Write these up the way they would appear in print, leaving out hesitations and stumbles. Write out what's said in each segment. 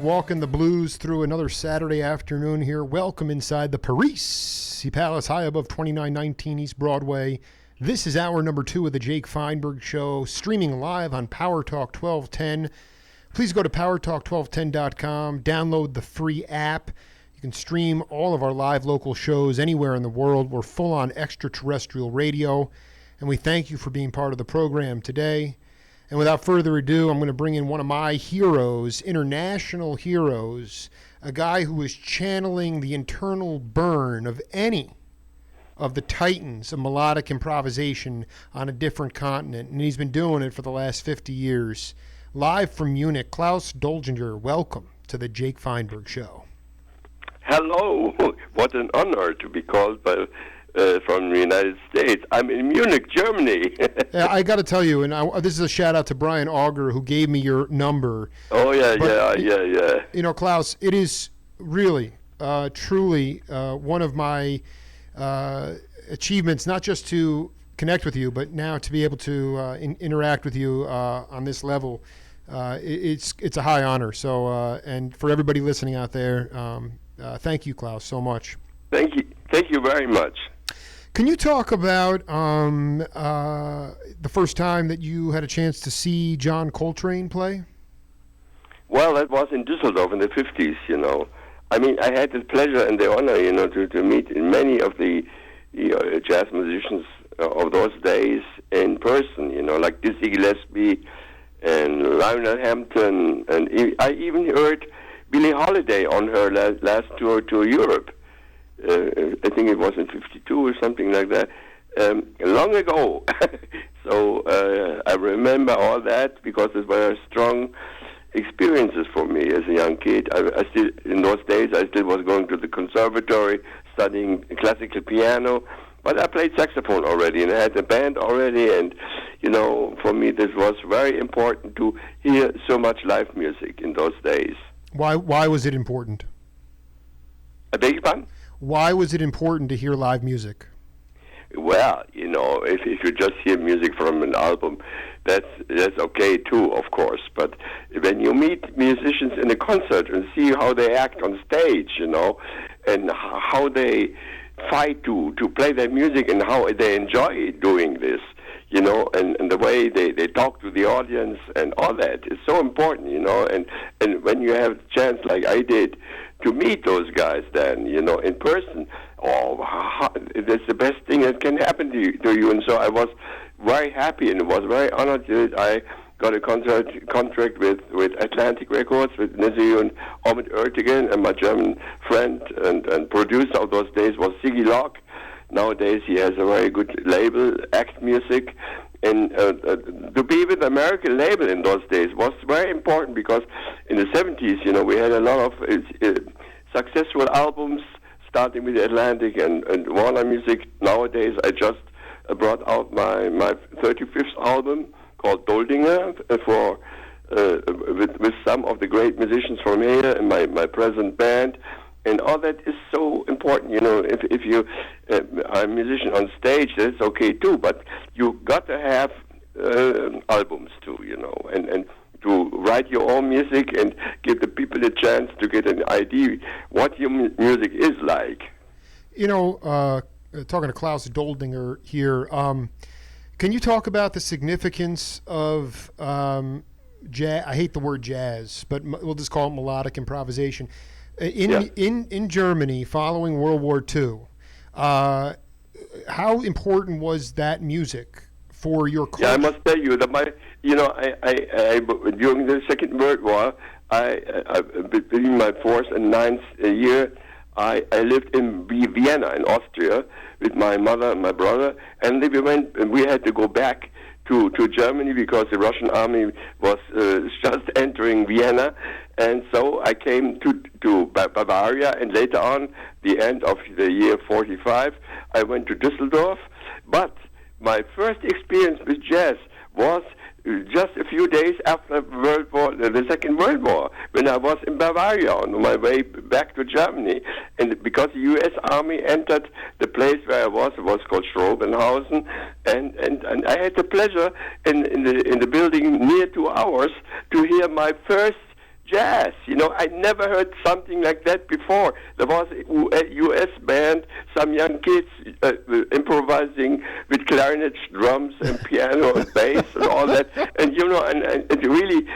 Walking the blues through another Saturday afternoon here. Welcome inside the Parisi Palace, high above 2919 East Broadway. This is hour number 2 of the Jake Feinberg Show, streaming live on Power Talk 1210. Please go to powertalk1210.com, download the free app. You can stream all of our live local shows anywhere in the world. We're full on extraterrestrial radio, and we thank you for being part of the program today. And without further ado, I'm going to bring in one of my heroes, international heroes, a guy who is channeling the internal burn of any of the titans of melodic improvisation on a different continent. And he's been doing it for the last 50 years. Live from Munich, Klaus Doldinger, welcome to the Jake Feinberg Show. Hello. What an honor to be called by from the United States. I'm in Munich, Germany. Yeah, I got to tell you, and this is a shout out to Brian Auger who gave me your number. Oh yeah. You know, Klaus, it is really, truly one of my achievements, not just to connect with you, but now to be able to interact with you on this level. It's a high honor. So, and for everybody listening out there, thank you, Klaus, so much. Thank you very much. Can you talk about the first time that you had a chance to see John Coltrane play? Well, that was in Düsseldorf in the 50s, you know. I mean, I had the pleasure and the honor, you know, to meet many of the jazz musicians of those days in person, you know, like Dizzy Gillespie and Lionel Hampton. And I even heard Billie Holiday on her last tour to Europe. I think it was in 52 or something like that, long ago. So I remember all that because it were strong experiences for me as a young kid. I still, in those days, I still was going to the conservatory, studying classical piano, but I played saxophone already, and I had a band already, and, you know, for me this was very important to hear so much live music in those days. Why was it important? I beg your pardon? Why was it important to hear live music? Well, you know, if you just hear music from an album, that's okay too, of course. But when you meet musicians in a concert and see how they act on stage, you know, and how they fight to play their music and how they enjoy doing this, you know, and the way they talk to the audience and all that is so important, you know. And when you have a chance, like I did, to meet those guys then, you know, in person, that's the best thing that can happen to you. And so I was very happy and was very honored that I got a contract with Atlantic Records, with Nezio and Ahmet Ertegun, and my German friend and producer of those days was Siggy Locke. Nowadays he has a very good label, Act Music. And to be with the American label in those days was very important because in the 70s, you know, we had a lot of successful albums, starting with Atlantic and Warner Music. Nowadays, I just brought out my 35th album called Doldinger with some of the great musicians from here and my present band. And all that is so important, you know. If you are a musician on stage, that's okay too. But you got to have albums too, you know, and to write your own music and give the people a chance to get an idea what your music is like. You know, talking to Klaus Doldinger here, can you talk about the significance of jazz? I hate the word jazz, but we'll just call it melodic improvisation. In Germany, following World War II, how important was that music for your culture? Yeah, I must tell you that I during the Second World War, between my 4th and 9th year, I lived in Vienna in Austria with my mother and my brother, and we had to go back to Germany because the Russian army was just entering Vienna. And so I came to Bavaria, and later on, the end of the year 45, I went to Düsseldorf. But my first experience with jazz was just a few days after the Second World War, when I was in Bavaria on my way back to Germany. And because the U.S. Army entered the place where I was, it was called Schrobenhausen, and I had the pleasure in the building near to ours to hear my first jazz. I never heard something like that before. There was a U.S. band, some young kids improvising with clarinet, drums, and piano and bass and all that. And and really,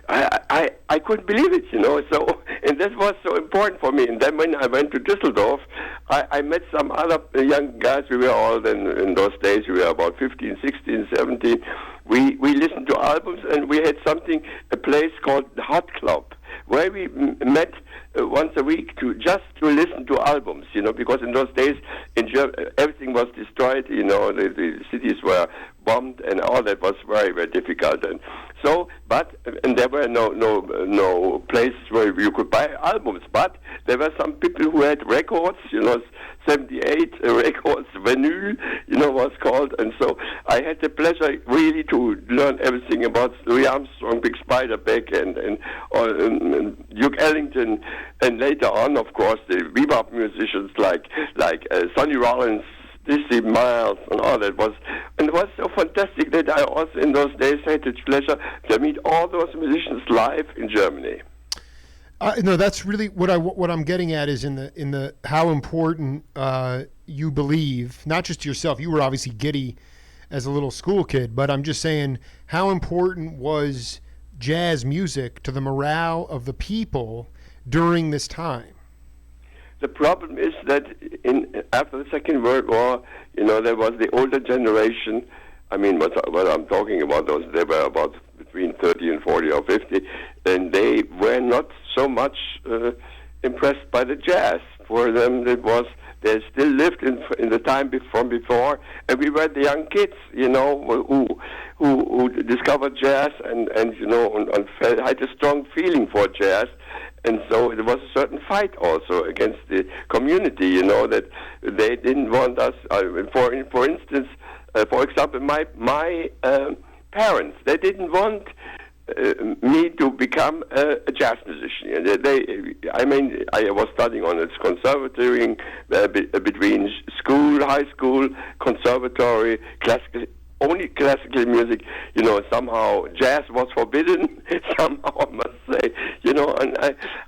I couldn't believe it. So, and that was so important for me. And then when I went to Düsseldorf, I met some other young guys. We were all then, in those days, we were about 15, 16, 17. We listened to albums, and we had a place called the Hot Club, where we met once a week to listen to albums, because in those days in Germany everything was destroyed, the cities were bombed and all that was very, very difficult. And so, and there were no places where you could buy albums, but there were some people who had records, 78 records, vinyl, was called. And so I had the pleasure really to learn everything about Louis Armstrong, Big Spider Beck, and Duke Ellington, and later on, of course, the bebop musicians like Sonny Rollins, Dizzy Miles, and all that and it was so fantastic that I also in those days had the pleasure to meet all those musicians live in Germany. No, that's really what I'm getting at is in the how important you believe, not just yourself. You were obviously giddy as a little school kid, but I'm just saying how important was jazz music to the morale of the people during this time. The problem is that after the Second World War, there was the older generation. I mean, what I'm talking about, they were about between 30 and 40 or 50, and they were not so much impressed by the jazz. For them, they still lived in the time from before, and we were the young kids, who discovered jazz and had a strong feeling for jazz. And so there was a certain fight also against the community, that they didn't want us. For instance, for example, my parents, they didn't want me to become a jazz musician. I was studying on its conservatory between school, high school, conservatory, only classical music, somehow jazz was forbidden, somehow I must say, and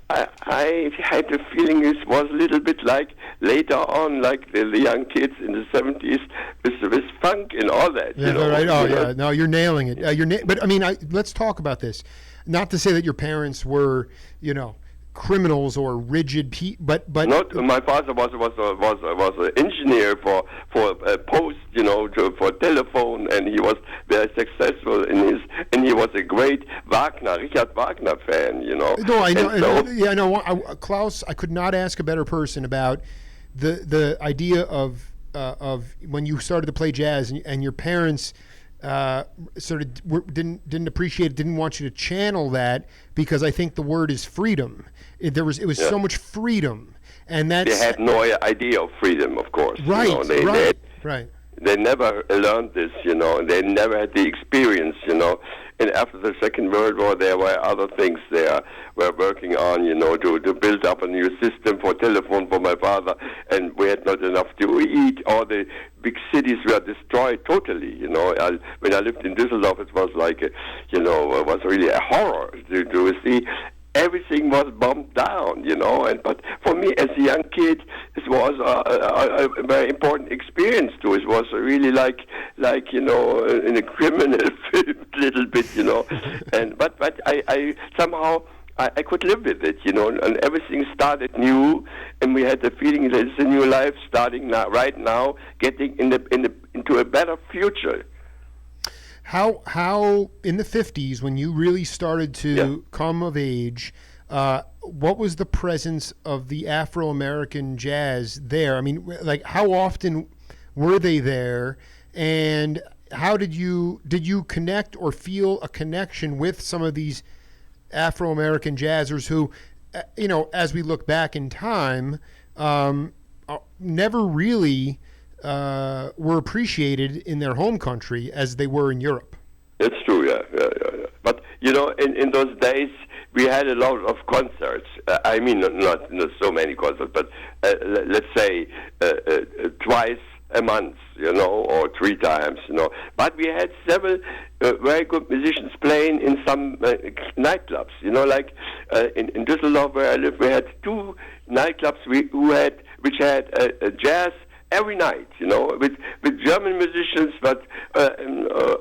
I had the feeling it was a little bit like later on, like the young kids in the 70s with funk and all that. Yeah, right. Oh, yeah. No, you're nailing it. But I mean, let's talk about this. Not to say that your parents were, criminals or rigid but not. My father was an engineer for post, for telephone, and he was very successful and he was a great Richard Wagner fan, No, I know. Klaus, I could not ask a better person about the idea of when you started to play jazz and your parents sort of didn't appreciate it, didn't want you to channel that, because I think the word is freedom. It was so much freedom, and they had no idea of freedom, of course. Right, right. They never learned this, and they never had the experience, And after the Second World War, there were other things they were working on, to build up a new system for telephone for my father, and we had not enough to eat. All the big cities were destroyed totally, when I lived in Düsseldorf, it was like, it was really a horror to see. Everything was bombed down, but for me as a young kid, it was a very important experience too. It was really like in a criminal film, a little bit, and but I somehow I could live with it, and everything started new, and we had the feeling that it's a new life starting right now, getting into a better future. How in the 50s, when you really started to come of age, what was the presence of the Afro-American jazz there? I mean, like, how often were they there, and how did you connect or feel a connection with some of these Afro-American jazzers who, as we look back in time, never really were appreciated in their home country as they were in Europe? It's true, yeah. But, in those days, we had a lot of concerts. I mean, not so many concerts, but let's say twice a month, or 3 times, But we had several very good musicians playing in some nightclubs, like in Düsseldorf where I live, we had 2 nightclubs which had jazz every night, with German musicians, but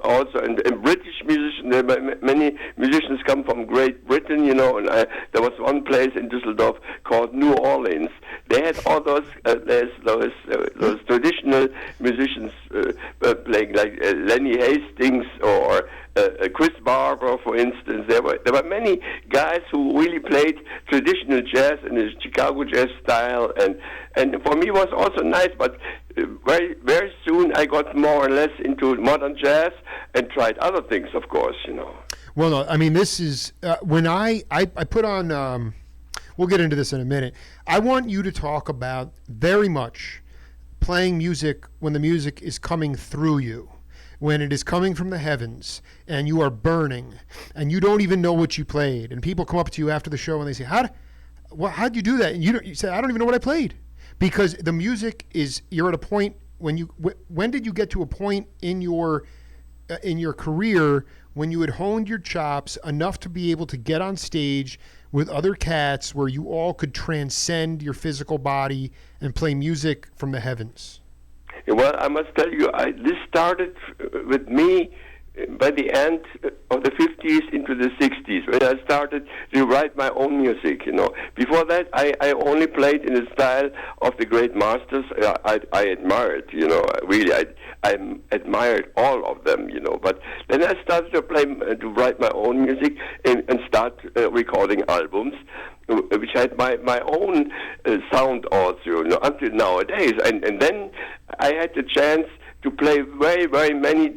also and British musicians. There were many musicians come from Great Britain, and there was one place in Düsseldorf called New Orleans. They had all those traditional musicians playing, like Lenny Hastings or Chris Barber, for instance. There were many guys who really played traditional jazz in the Chicago jazz style, and for me it was also nice. But very very soon I got more or less into modern jazz and tried other things, of course. Well, no, I mean, this is when I put on. We'll get into this in a minute. I want you to talk about very much playing music when the music is coming through you, when it is coming from the heavens and you are burning and you don't even know what you played. And people come up to you after the show and they say, how'd you do that? And you say, I don't even know what I played. Because the music is, you're at a point when did you get to a point in your career when you had honed your chops enough to be able to get on stage with other cats where you all could transcend your physical body and play music from the heavens? Well, I must tell you, this started with me by the end of the 50s into the 60s, when I started to write my own music, Before that, I only played in the style of the great masters I admired, Really, I admired all of them, But then I started to write my own music and start recording albums, which had my own sound also, until nowadays. And then I had the chance to play very, very many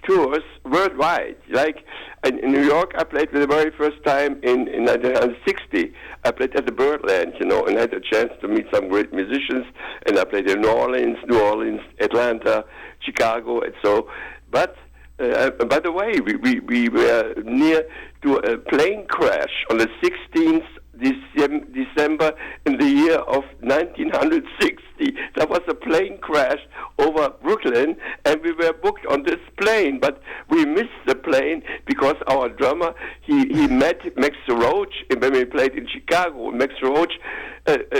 tours worldwide. Like in New York, I played for the very first time in 1960. I played at the Birdland, and I had a chance to meet some great musicians. And I played in New Orleans, Atlanta, Chicago, and so. But by the way, we were near to a plane crash on the 16th December in the year of 1960. There was a plane crash over Brooklyn, and we were booked on this plane, but we missed the plane because our drummer, he met Max Roach when we played in Chicago. Max Roach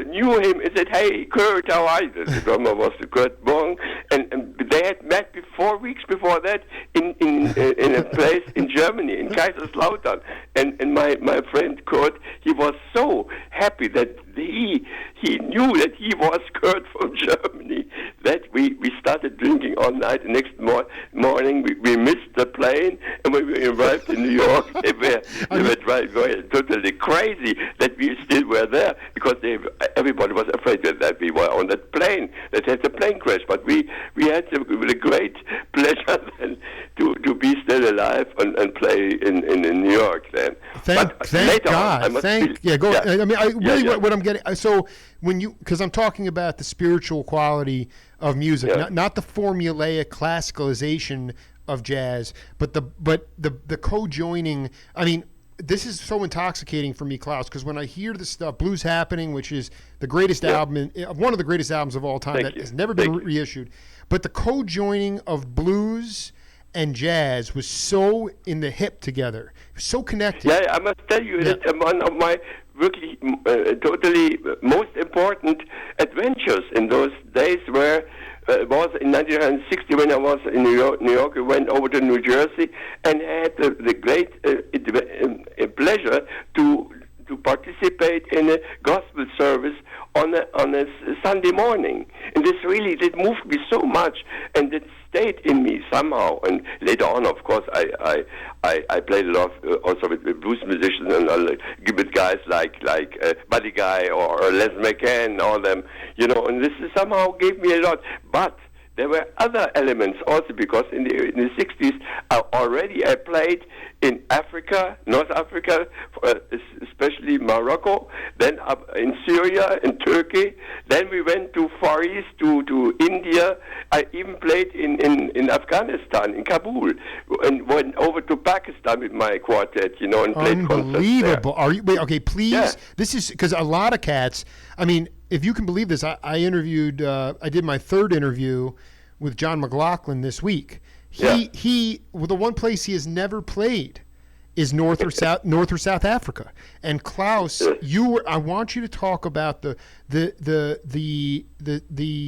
knew him and said, "Hey, Kurt, how are you?" The drummer was Kurt Bong, and they had met 4 weeks before that in a place in Germany, in Kaiserslautern. And my friend Kurt, he was so happy that he knew that he was Kurt from Germany, that we started drinking all night. The next morning we missed the plane, and when we arrived in New York, they were going totally crazy that we still were there, because everybody was afraid that we were on that plane that had the plane crash. But we had the great pleasure then to be still alive and play in New York then. Thank God. What I'm getting. So because I'm talking about the spiritual quality of music, not the formulaic classicalization of jazz, but the co-joining. I mean, this is so intoxicating for me, Klaus, because when I hear this stuff, Blues Happening, which is the greatest album, one of the greatest albums of all time has never been reissued, but the co-joining of blues and jazz was so in the hip together, so connected. Yeah, I must tell you that one of my really totally most important adventures in those days were was in 1960 when I was in New York. I went over to New Jersey and had the great pleasure to participate in a gospel service on a Sunday morning. And this really did move me so much, and it stayed in me somehow. And later on, of course, I played a lot also with blues musicians and with guys like Buddy Guy or Les McCann, all them, and this somehow gave me a lot. But there were other elements also, because in the 60s I played in Africa, North Africa, especially Morocco, then up in Syria, in Turkey. Then we went to Far East, to India. I even played in Afghanistan, in Kabul, and went over to Pakistan with my quartet, and played concerts there. Unbelievable. Are you? Wait, okay, please. Yeah. This is because a lot of cats. I mean, if you can believe this, I interviewed. I did my third interview with John McLaughlin this week. Well, the one place he has never played is North or South Africa. And Klaus, I want you to talk about the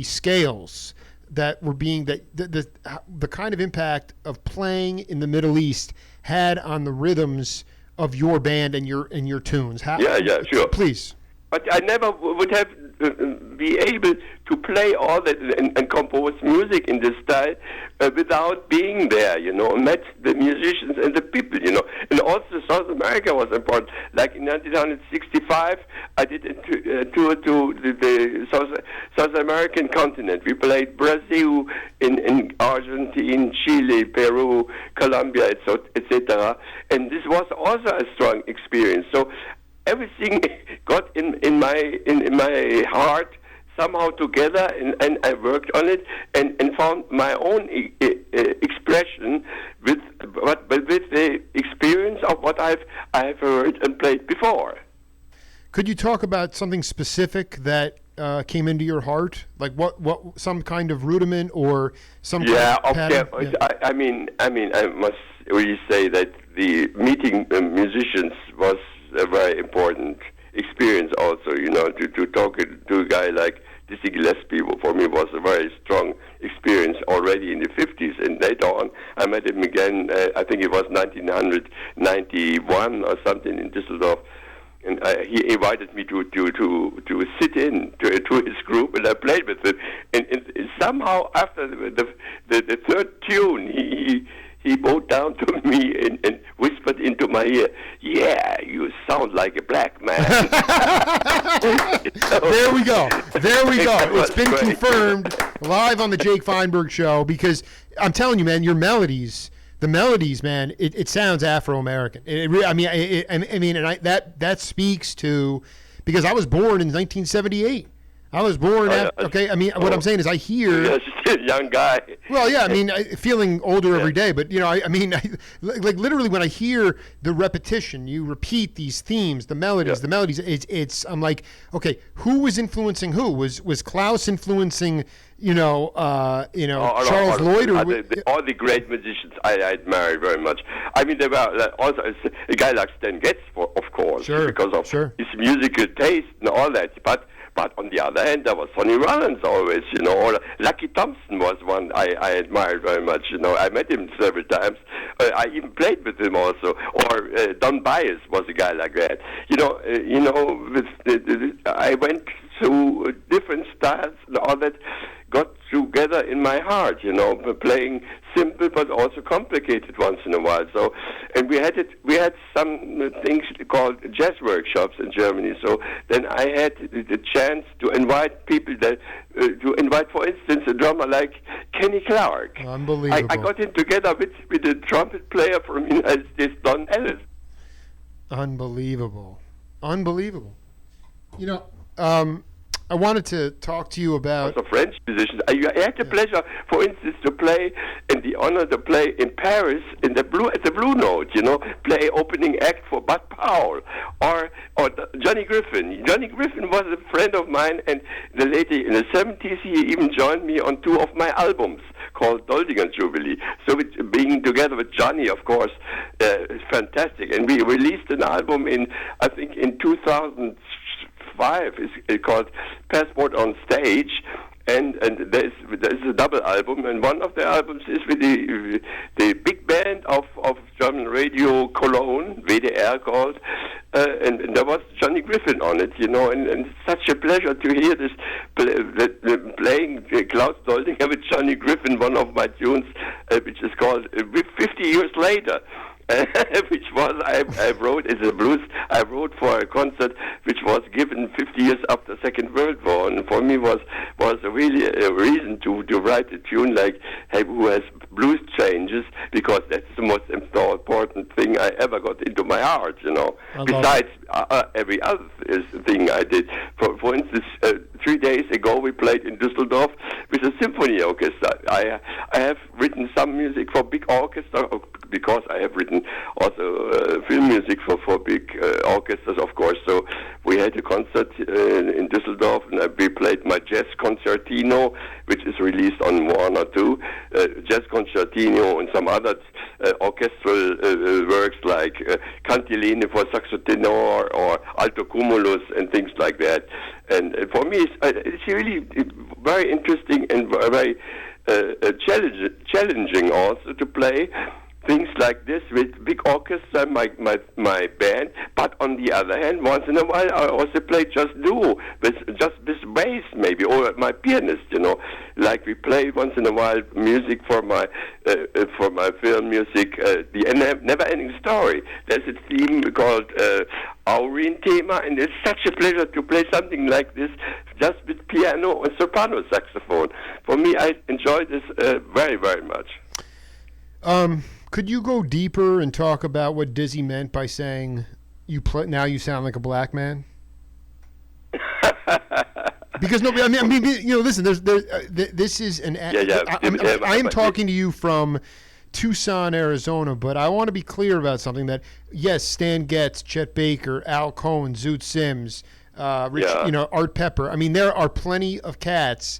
scales that were being the kind of impact of playing in the Middle East had on the rhythms of your band and your tunes. Sure. Please. But I never would have be able to play all that and compose music in this style without being there, met the musicians and the people, And also South America was important. Like in 1965, I did a tour to the South American continent. We played Brazil, in Argentina, Chile, Peru, Colombia, etc. And this was also a strong experience. So everything got in my heart somehow together, and I worked on it and found my own expression with the experience of what I've heard and played before. Could you talk about something specific that came into your heart, like what some kind of rudiment or some kind of pattern? I mean, I must really say that the meeting musicians was a very important experience also, to talk to a guy like Dizzy Gillespie for me was a very strong experience already in the 50s, and later on I met him again, I think it was 1991 or something in Düsseldorf, and he invited me to sit in to his group, and I played with him, and somehow after the third tune he bowed down to me and whispered into my ear, "Yeah, you sound like a black man." There we go. It's been confirmed live on the Jake Feinberg Show, because I'm telling you, man, your melodies, man, it sounds Afro-American. That speaks to, because I was born in 1978. I was born what I'm saying is I hear... You're still a young guy. Well, yeah, feeling older every day, but, like literally when I hear the repetition, you repeat these themes, the melodies, I'm like, okay, who was influencing who? Was Klaus influencing, Charles Lloyd? All the great musicians I admire very much. There were also a guy like Stan Getz, of course, because of his musical taste and all that, But on the other hand, there was Sonny Rollins always, or Lucky Thompson was one I admired very much, I met him several times. I even played with him also. Or Don Byas was a guy like that. I went through different styles and all that got together in my heart, playing simple but also complicated once in a while. So, and we had some things called jazz workshops in Germany. So then I had the chance to invite people for instance, a drummer like Kenny Clark. Unbelievable. I got him together with a trumpet player from the United States, Don Ellis. Unbelievable. I wanted to talk to you about... Also French musicians. I had the pleasure, for instance, to play and the honor to play in Paris at the Blue Note, play opening act for Bud Powell or Johnny Griffin. Johnny Griffin was a friend of mine, and in the 70s he even joined me on two of my albums called Doldinger Jubilee. So being together with Johnny, of course, is fantastic. And we released an album in 2005. It's called Passport on Stage, and there's a double album, and one of the albums is with the big band of German radio Cologne, WDR called, and there was Johnny Griffin on it, and it's such a pleasure to hear this playing Klaus Doldinger with Johnny Griffin, one of my tunes, which is called 50 Years Later. Which was I wrote as a blues. I wrote for a concert which was given 50 years after Second World War, and for me was really a reason to write a tune like "Hey, who has blues changes?" because that's the most important thing I ever got into my heart. Besides every other thing I did. For instance, 3 days ago we played in Düsseldorf with a symphony orchestra. I have written some music for big orchestra because I have written also film music for big orchestras, of course. So we had a concert in Düsseldorf, and we played my jazz concertino, which is released on 1 or 2, jazz concertino and some other orchestral works like Cantilene for saxo tenor or alto cumulus and things like that. And for me, it's really very interesting and very challenging also to play things like this with big orchestra, my band. But on the other hand, once in a while I also play just duo with bass maybe, or my pianist, like we play once in a while music for my film music, the Never-Ending Story. There's a theme called Aurin Thema, and it's such a pleasure to play something like this just with piano and soprano saxophone. For me, I enjoy this very, very much. Could you go deeper and talk about what Dizzy meant by saying now you sound like a black man? Because no, I mean, listen. This is an. I am talking to you from Tucson, Arizona, but I want to be clear about something. That yes, Stan Getz, Chet Baker, Al Cohn, Zoot Sims, Rich, Art Pepper. I mean, there are plenty of cats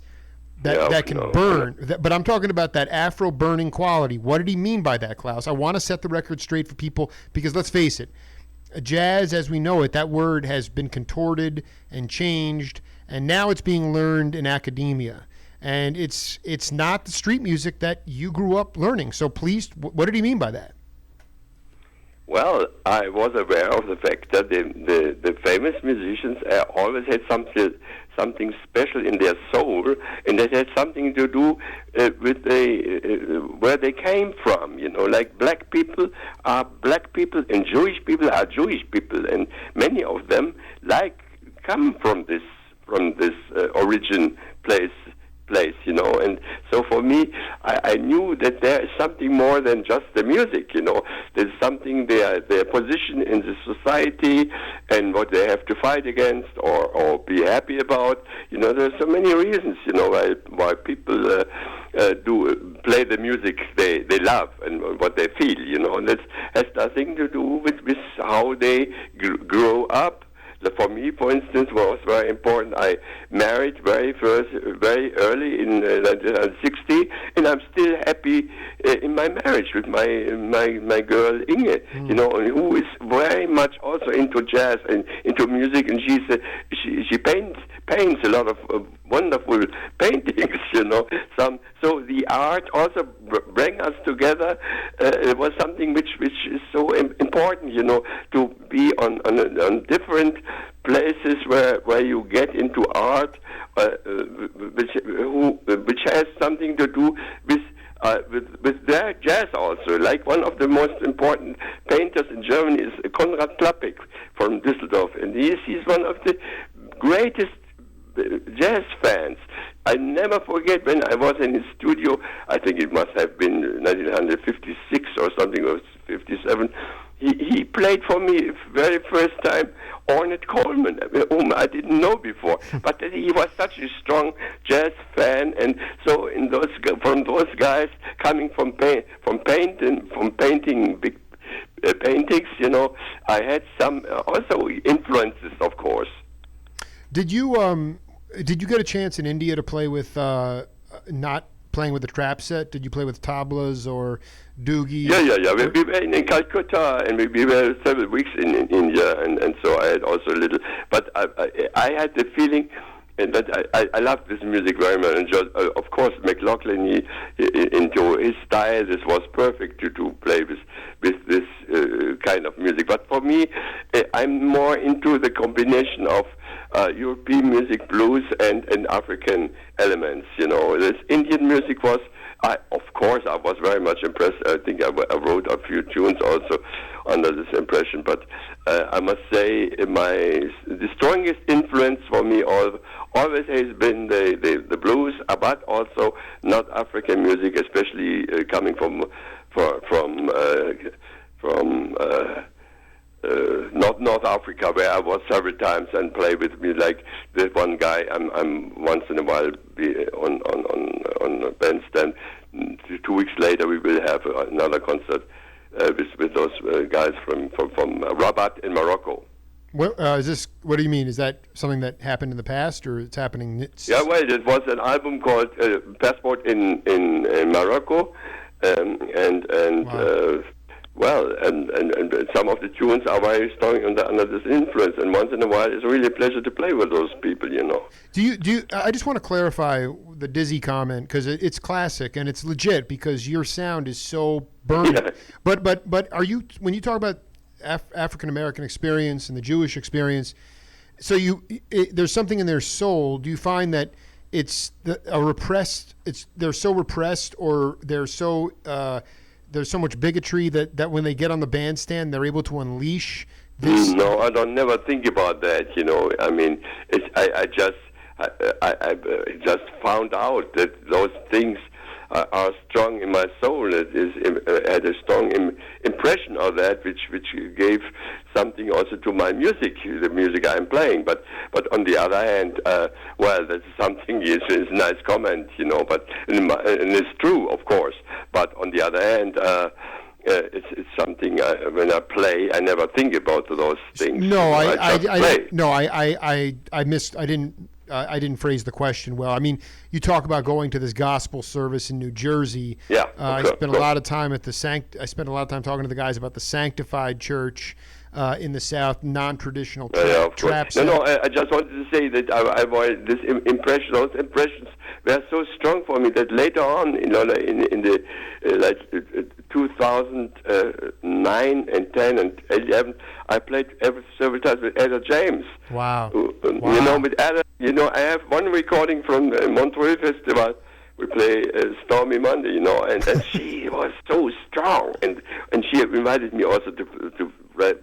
that can burn. But I'm talking about that Afro burning quality. What did he mean by that, Klaus? I want to set the record straight for people because let's face it, jazz as we know it, that word has been contorted and changed, and now it's being learned in academia. And it's not the street music that you grew up learning. So please, what did he mean by that? Well, I was aware of the fact that the famous musicians always had something special in their soul, and that had something to do with where they came from. Like black people are black people, and Jewish people are Jewish people, and many of them come from this origin place, and so for me, I knew that there is something more than just the music, there's something their position in the society and what they have to fight against or be happy about. There's so many reasons, why people do play the music they love and what they feel, and that has nothing to do with how they grow up. For me, for instance, was very important. I married very early in 1960, and I'm still happy in my marriage with my girl Inge, who is very much also into jazz and into music, and she paints a lot of wonderful paintings, So the art also bring us together. It was something which is so important, to be on different places where you get into art, which has something to do with their jazz also. Like one of the most important painters in Germany is Konrad Klappek from Düsseldorf, and he's one of the greatest jazz fans. I never forget when I was in his studio, I think it must have been 1956 or something, or 57, he played for me very first time Ornette Coleman, whom I didn't know before, but he was such a strong jazz fan, and so from those guys coming from painting big paintings, I had some also influences, of course. Did you get a chance in India to play with not playing with the trap set? Did you play with tablas or doogie? Yeah. We were in Calcutta, and we were several weeks in India, and so I had also a little. But I had the feeling that I loved this music very much. And just, of course, McLaughlin, into his style, this was perfect to play with this kind of music. But for me, I'm more into the combination of European music, blues, and African elements. This Indian music was, of course, I was very much impressed. I think I wrote a few tunes also under this impression. But I must say, the strongest influence for me always has been the blues, but also North African music, especially coming from not North Africa, where I was several times and play with me. Like this one guy, I'm once in a while be on a bandstand. 2 weeks later, we will have another concert with those guys from Rabat in Morocco. Is this? What do you mean? Is that something that happened in the past, or it's happening? Yeah, well, it was an album called Passport in Morocco, and Wow. and some of the tunes are very strong under this influence. And once in a while, it's really a pleasure to play with those people. Do you? I just want to clarify the Dizzy comment because it's classic and it's legit because your sound is so burning. Yeah. But are you when you talk about African American experience and the Jewish experience? So there's something in their soul. Do you find that it's a repressed? They're so repressed, or they're so there's so much bigotry that when they get on the bandstand, they're able to unleash this. No, I don't never think about that. I mean, I just found out that those things are strong in my soul. It had a strong impression of that, which gave something also to my music, the music I'm playing. But on the other hand, that's something is a nice comment, But and it's true, of course. But on the other hand. It's something when I play, I never think about those things. No, I didn't phrase the question well. I mean, you talk about going to this gospel service in New Jersey. Yeah, I spent a lot of time I spent a lot of time talking to the guys about the Sanctified Church in the South, non-traditional trap. No, I just wanted to say that I avoid this impression. Those impressions were so strong for me that later on, in the 2009 and 10 and 11, I played several times with Ada James. Wow. With Ada, I have one recording from the Montreux Festival. We play Stormy Monday, and she was so strong, and she invited me also to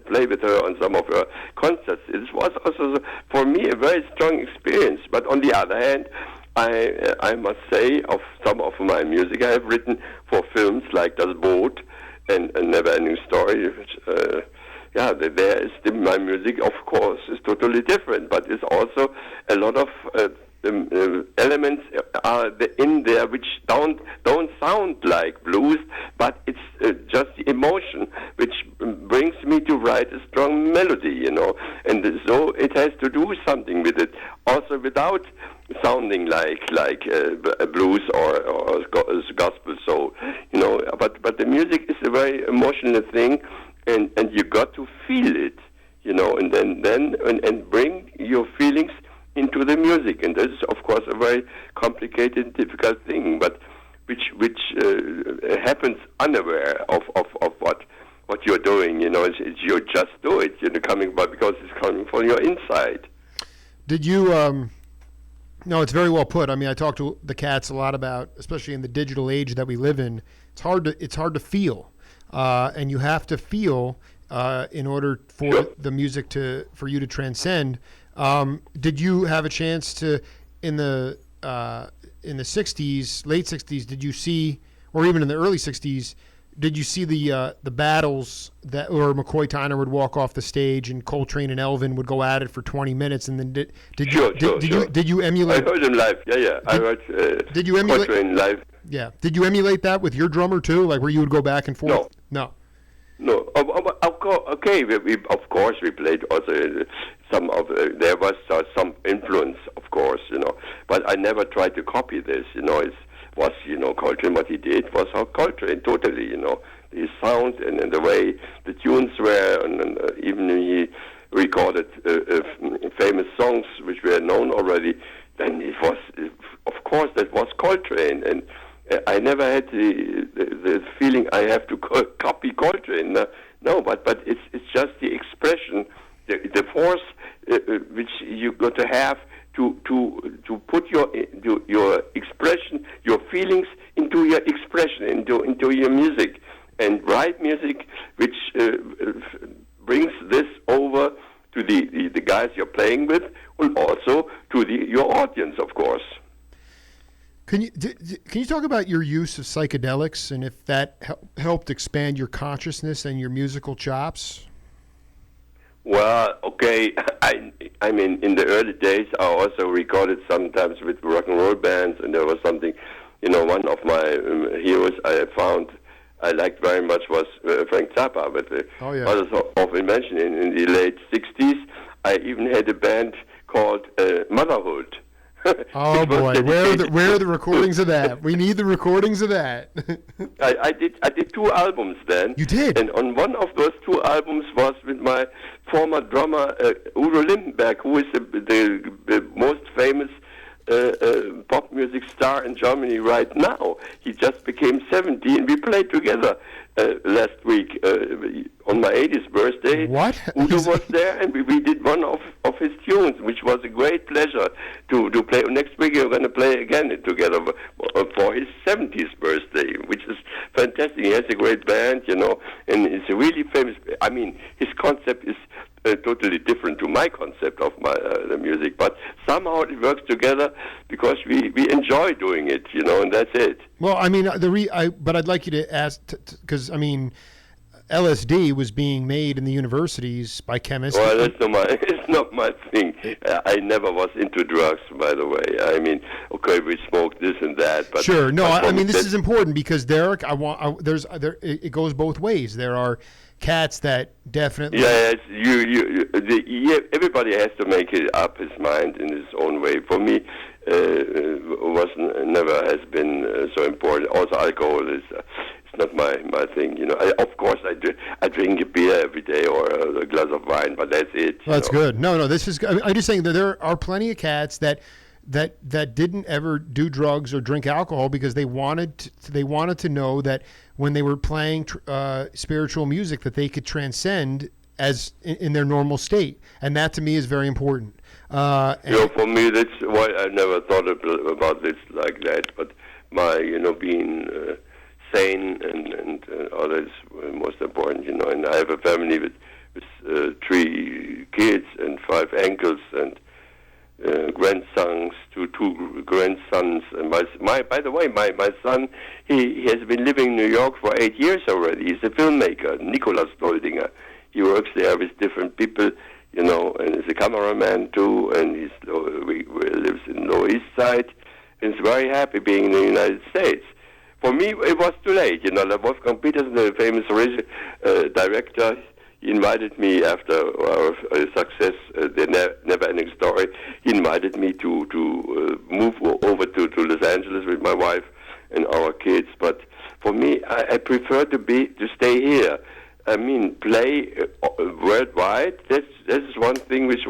play with her on some of her concerts. It was also for me a very strong experience. But on the other hand, I must say of some of my music I have written for films like Das Boot and A Never-Ending Story, which there is my music, of course, is totally different, but it's also a lot of elements are in there which don't sound like blues, but it's just the emotion which brings me to write a strong melody, and so it has to do something with it, also without sounding like a blues or gospel. So but the music is a very emotional thing, and you got to feel it, and then bring your feelings into the music, and this is of course a very complicated, difficult thing, but which happens unaware of what you're doing. You just do it. Because it's coming from your inside. Did you? No, it's very well put. I mean, I talk to the cats a lot about, especially in the digital age that we live in. It's hard to feel, and you have to feel in order for the music for you to transcend. Did you have a chance to in the 60s, late 60s? Did you see, or even in the early 60s? Did you see the battles where McCoy Tyner would walk off the stage and Coltrane and Elvin would go at it for 20 minutes, and then did you emulate? I heard him live. Yeah. I heard. Did you emulate Coltrane live? Yeah. Did you emulate that with your drummer too, like where you would go back and forth? No. Okay. We of course we played also some of. There was some influence, of course, but I never tried to copy this. Coltrane, what he did was how Coltrane totally, his sound and the way the tunes were, and even he recorded famous songs which were known already. Then it was, of course, that was Coltrane, and I never had the feeling I have to copy Coltrane. No, but it's just the expression, the force which you got to have to put your expression, your feelings into your expression, into your music, and write music which brings this over to the guys you're playing with, and also to your audience, of course. Can you talk about your use of psychedelics and if that helped expand your consciousness and your musical chops? Well, okay. I mean, in the early days, I also recorded sometimes with rock and roll bands, and there was something, one of my heroes I found. I liked very much was Frank Zappa, but others often mentioned in the late 60s. I even had a band called Motherhood. Oh boy, where are the recordings of that? We need the recordings of that. I did 2 albums then. You did? And on one of those 2 albums was with my former drummer Udo Lindenberg, who is the most famous pop music star in Germany right now. He just became 70, and we played together last week on my 80th birthday. What? Udo was there, and we did one of his tunes, which was a great pleasure to play. Next week we're going to play again together for his 70th birthday, which is fantastic. He has a great band, and it's a really famous. I mean, his concept is totally different to my concept of the music, but somehow it works together because we enjoy doing it, and that's it. Well, I mean, but I'd like you to ask, because I mean, LSD was being made in the universities by chemists. Well, it's not my thing. I never was into drugs, by the way. I mean, okay, we smoked this and that, but sure. No, I mean this is important because Derek, it goes both ways. There are cats that definitely. Yes, everybody has to make it up his mind in his own way. For me, never has been so important. Also, alcohol is. Not my thing, of course, I drink a beer every day or a glass of wine, but that's it. Well, that's good. No, this is. I'm just saying that there are plenty of cats that didn't ever do drugs or drink alcohol because they wanted to know that when they were playing spiritual music that they could transcend as in their normal state, and that to me is very important. For me, that's why I never thought about this like that. But my, being sane and all that is most important, and I have a family with 3 kids and 5 uncles and grandsons, two grandsons. And by the way, my son, he has been living in New York for 8 years already. He's a filmmaker, Nicholas Doldinger. He works there with different people, and he's a cameraman too, and he lives in Lower East Side, and he's very happy being in the United States. For me, it was too late. Wolfgang Petersen, the famous director, he invited me after our success, the Never-Ending Story. He invited me to move over to Los Angeles with my wife and our kids. But for me, I prefer to stay here. I mean, play worldwide. That's one thing which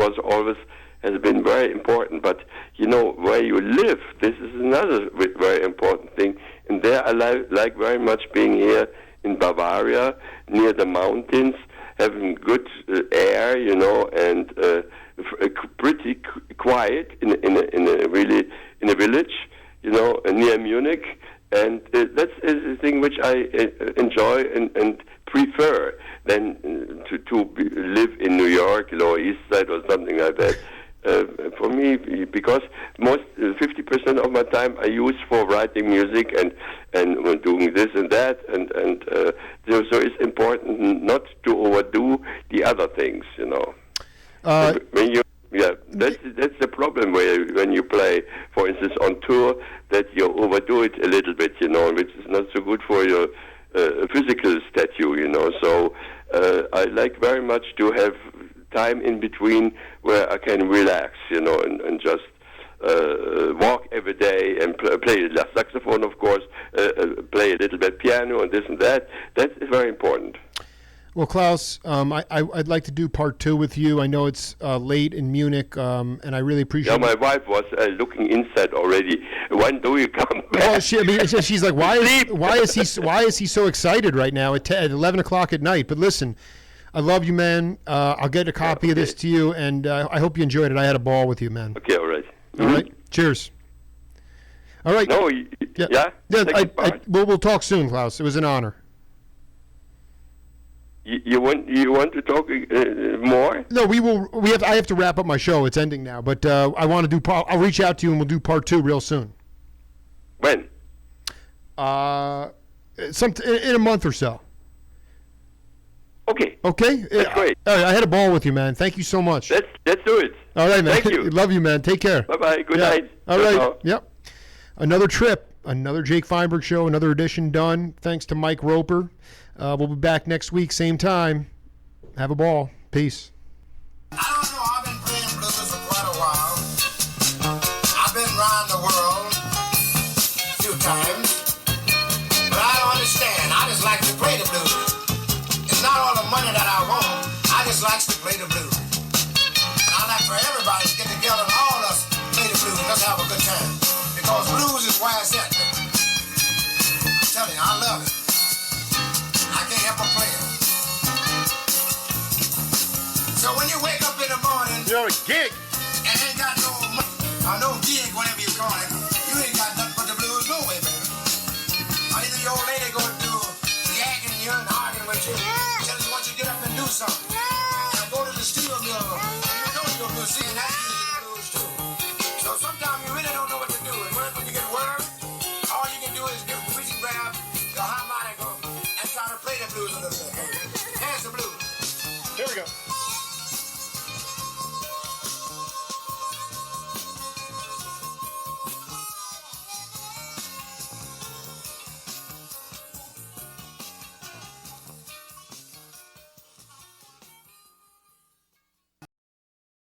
has been very important. But where you live, this is another very important thing. And there I like very much being here in Bavaria, near the mountains, having good air, and pretty quiet in a village, near Munich, and that's a thing which I enjoy and prefer than to live in New York, Lower East Side, or something like that. For me, because most 50% of my time I use for writing music and doing this and that, and so it's important not to overdo the other things, that's the problem when you play, for instance, on tour, that you overdo it a little bit, which is not so good for your physical statue, So I like very much to have time in between where I can relax, and just walk every day and play the saxophone, of course, play a little bit piano and this and that. That is very important. Well, Klaus, I'd like to do part 2 with you. I know it's late in Munich, and I really appreciate. Yeah, my wife was looking inside already. When do you come back? Well, she's like, why is he so excited right now at 11 o'clock at night? But listen, I love you, man. I'll get a copy of this to you, and I hope you enjoyed it. I had a ball with you, man. Okay, all right. All right. Cheers. All right. No, yeah. We'll talk soon, Klaus. It was an honor. You want to talk more? No, we will. I have to wrap up my show. It's ending now, but I want to do. I'll reach out to you and we'll do part 2 real soon. When? In a month or so. Okay. Okay. That's great. I had a ball with you, man. Thank you so much. Let's do it. All right, man. Thank you. Love you, man. Take care. Bye-bye. Good night. All right. Yep. Another trip Another Jake Feinberg show, another edition done. Thanks to Mike Roper. We'll be back next week, same time. Have a ball. Peace. I don't know. I've been playing blues for quite a while. I've been around the world a few times. But I don't understand. I just like to play the blues. It's not all the money that I want. I just like to play the blues. And I like for everybody to get together and all of us play the blues. Let's have a good time. Because blues is where it's at. I'm telling you, I love it. I can't help but play it. So when you wake up in the morning, You're a gig. and ain't got no money, or no gig, whatever you call it, you ain't got nothing but the blues no way, baby. Or either your old lady gonna do yagging you and arguing with you, telling you once you get up and do something. And go to the steel mill, you know you're gonna do, see, and that's usually